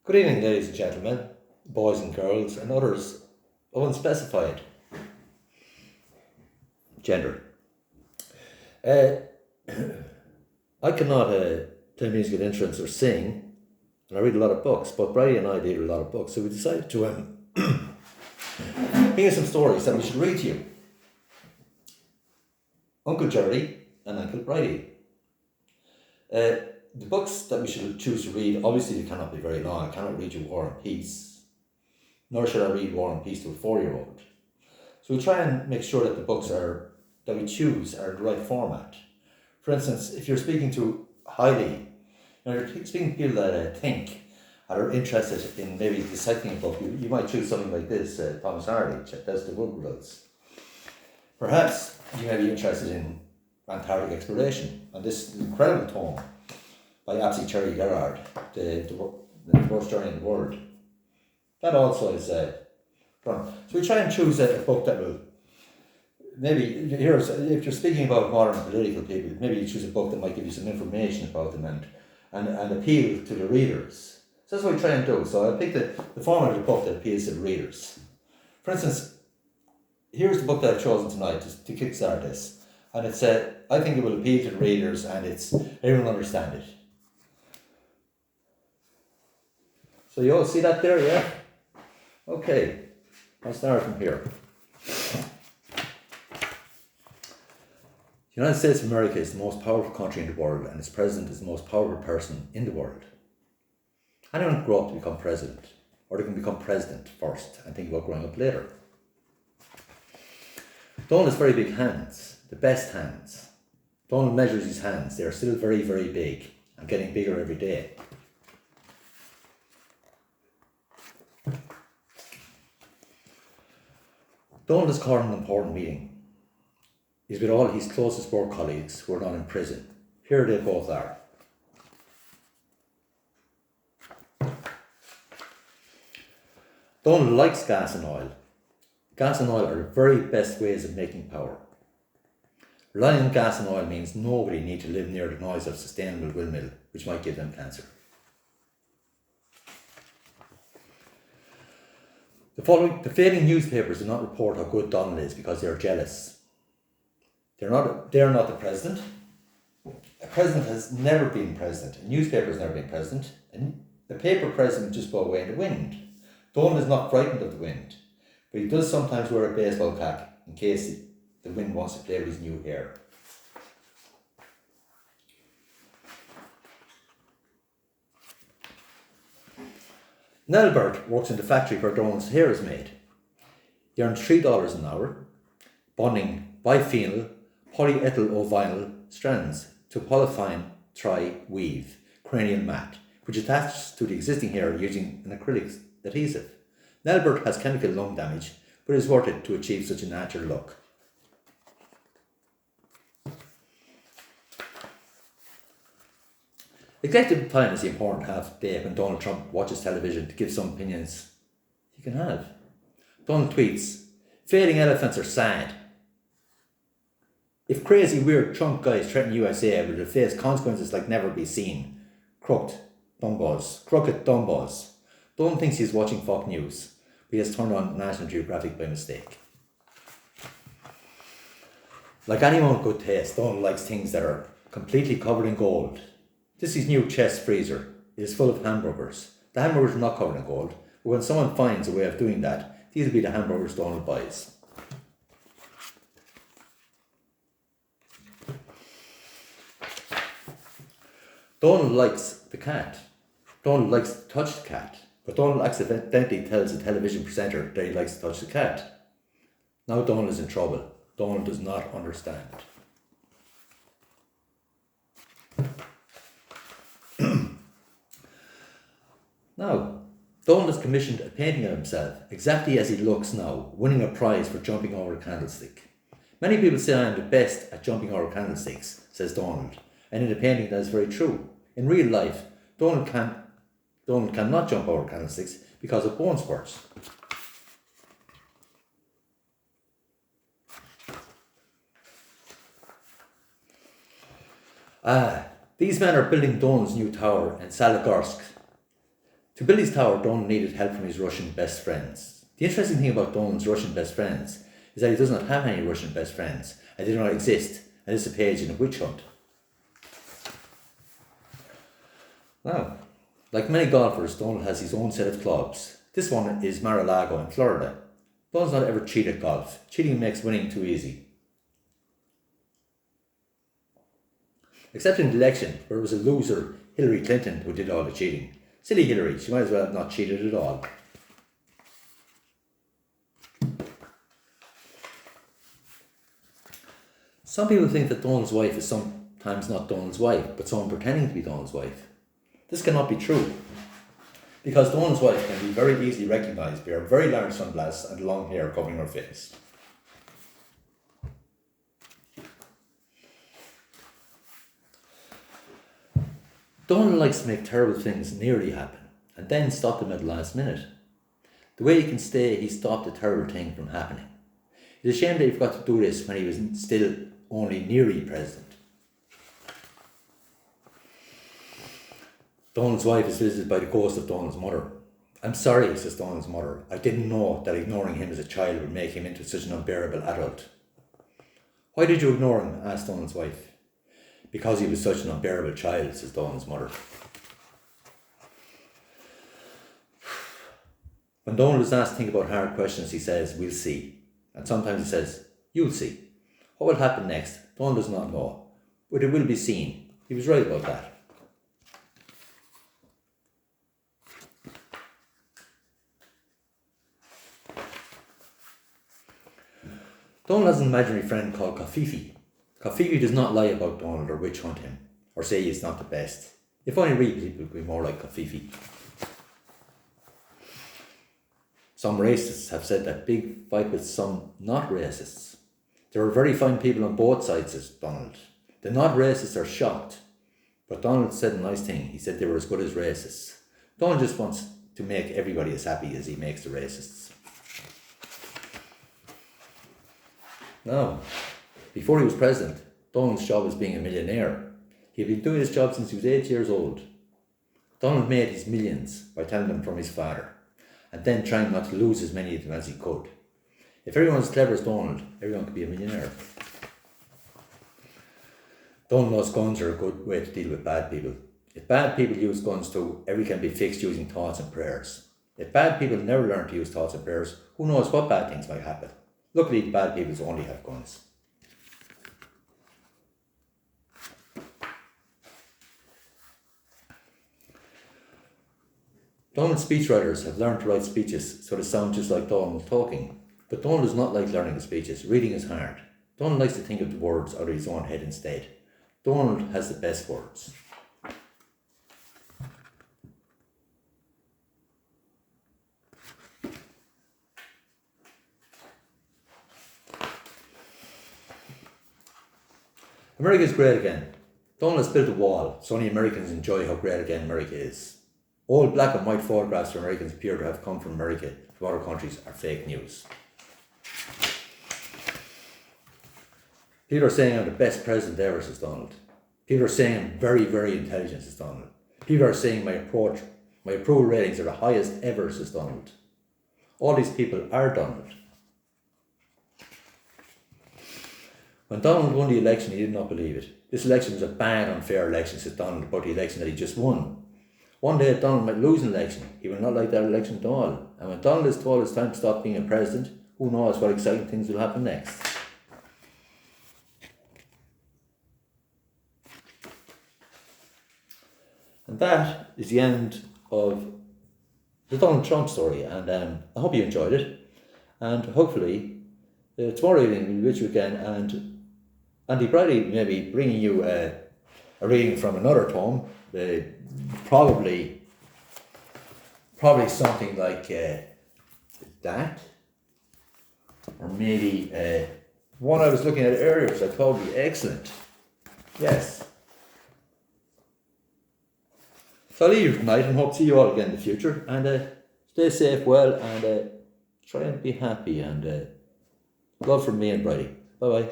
Good evening, ladies and gentlemen, boys and girls, and others of unspecified gender. I cannot play musical instruments or sing, and I read a lot of books, but Bridie and I read a lot of books, so we decided to bring you some stories that we should read to you. Uncle Gerdie and Uncle Bridie. The books that we should choose to read, obviously they cannot be very long. I cannot read you War and Peace, nor should I read War and Peace to a 4-year-old. So we try and make sure that the books that we choose are the right format. For instance, if you're speaking to you're speaking to people that think and are interested in maybe dissecting a book, you might choose something like this, Thomas Hardy, That's the Wood Riddles. Perhaps you may be interested in Antarctic exploration and this incredible tome by Gerdie, the Worst Journey in the World. That also is fun. So we try and choose a book that will maybe, if you're speaking about modern political people, maybe you choose a book that might give you some information about them and appeal to the readers. So that's what we try and do. So I picked the format of the book that appeals to the readers. For instance, here's the book that I've chosen tonight to kickstart this. And it's I think it will appeal to the readers and everyone will understand it. So you all see that there, yeah? Okay, I'll start from here. The United States of America is the most powerful country in the world and its president is the most powerful person in the world. Anyone can grow up to become president, or they can become president first and think about growing up later. Donald has very big hands, the best hands. Donald measures his hands, they are still very, very big and getting bigger every day. Donald has called an important meeting. He's with all his closest work colleagues who are not in prison. Here they both are. Donald likes gas and oil. Gas and oil are the very best ways of making power. Relying on gas and oil means nobody needs to live near the noise of a sustainable windmill, which might give them cancer. The failing newspapers do not report how good Donald is because they are jealous. They are not the president. A president has never been president. A newspaper has never been president. And the paper president just blow away in the wind. Donald is not frightened of the wind, but he does sometimes wear a baseball cap in case the wind wants to play with his new hair. Nelbert works in the factory where Donald's hair is made. He earns $3 an hour, bonding biphenyl polyethyl strands to polyfine tri-weave cranial mat, which attaches to the existing hair using an acrylic adhesive. Nelbert has chemical lung damage, but is worth it to achieve such a natural look. Executive time is the important half of the day when Donald Trump watches television to give some opinions he can have. Donald tweets, "Fading elephants are sad. If crazy, weird Trump guys threaten USA, we will face consequences like never be seen. Crooked dumbbells. Donald thinks he's watching Fox News, but he has turned on National Geographic by mistake." Like anyone with good taste, Donald likes things that are completely covered in gold. This is his new chest freezer. It is full of hamburgers. The hamburgers are not covered in gold, but when someone finds a way of doing that, these will be the hamburgers Donald buys. Donald likes the cat. Donald likes to touch the cat, but Donald accidentally tells a television presenter that he likes to touch the cat. Now Donald is in trouble. Donald does not understand. Now, Donald has commissioned a painting of himself exactly as he looks now, winning a prize for jumping over a candlestick. Many people say I am the best at jumping over candlesticks, says Donald, and in the painting that is very true. In real life, Donald cannot jump over candlesticks because of bone spurs. These men are building Donald's new tower in Salagorsk. To build his tower, Donald needed help from his Russian best friends. The interesting thing about Donald's Russian best friends is that he does not have any Russian best friends, and they do not exist, and this is a page in a witch hunt. Now, like many golfers, Donald has his own set of clubs. This one is Mar-a-Lago in Florida. Donald's not ever cheated at golf. Cheating makes winning too easy. Except in the election, where it was a loser, Hillary Clinton, who did all the cheating. Silly Hillary, she might as well have not cheated at all. Some people think that Donald's wife is sometimes not Donald's wife, but someone pretending to be Donald's wife. This cannot be true, because Donald's wife can be very easily recognised by her very large sunglasses and long hair covering her face. Donald likes to make terrible things nearly happen, and then stop them at the last minute. The way he can say he stopped a terrible thing from happening. It's a shame that he forgot to do this when he was still only nearly president. Donald's wife is visited by the ghost of Donald's mother. "I'm sorry," says Donald's mother. "I didn't know that ignoring him as a child would make him into such an unbearable adult." "Why did you ignore him?" asked Donald's wife. "Because he was such an unbearable child," says Donald's mother. When Donald is asked to think about hard questions, he says, "We'll see." And sometimes he says, "You'll see." What will happen next? Donald does not know. But it will be seen. He was right about that. Donald has an imaginary friend called Kafifi. Kafifi does not lie about Donald or witch hunt him, or say he is not the best. If only real people would be more like Kafifi. Some racists have said that Big fight with some not racists. There are very fine people on both sides, says Donald. The not racists are shocked. But Donald said a nice thing. He said they were as good as racists. Donald just wants to make everybody as happy as he makes the racists. Now, before he was president, Donald's job was being a millionaire. He had been doing his job since he was 8 years old. Donald made his millions by telling them from his father, and then trying not to lose as many of them as he could. If everyone was as clever as Donald, everyone could be a millionaire. Donald knows guns are a good way to deal with bad people. If bad people use guns too, everything can be fixed using thoughts and prayers. If bad people never learn to use thoughts and prayers, who knows what bad things might happen. Luckily, the bad people only have guns. Donald's speechwriters have learned to write speeches so they sound just like Donald talking. But Donald does not like learning the speeches. Reading is hard. Donald likes to think of the words out of his own head instead. Donald has the best words. America is great again. Donald has built a wall so only Americans enjoy how great again America is. All black and white photographs of Americans appear to have come from America from other countries are fake news. People are saying I'm the best president ever, says Donald. People are saying I'm very, very intelligent, says Donald. People are saying my approval ratings are the highest ever, says Donald. All these people are Donald. When Donald won the election, he did not believe it. This election was a bad, unfair election, says Donald about the election that he just won. One day Donald might lose an election. He will not like that election at all. And when Donald is told it's time to stop being a president, who knows what exciting things will happen next. And that is the end of the Donald Trump story. And I hope you enjoyed it. And hopefully, tomorrow evening we'll be with you again. And Andy Brady may be bringing you a reading from another tome. Probably something like that. Or maybe one I was looking at earlier, which I thought would be excellent. Yes. So I'll leave you tonight and hope to see you all again in the future. And stay safe, well, and try and be happy. And love from me and Brady. Bye bye.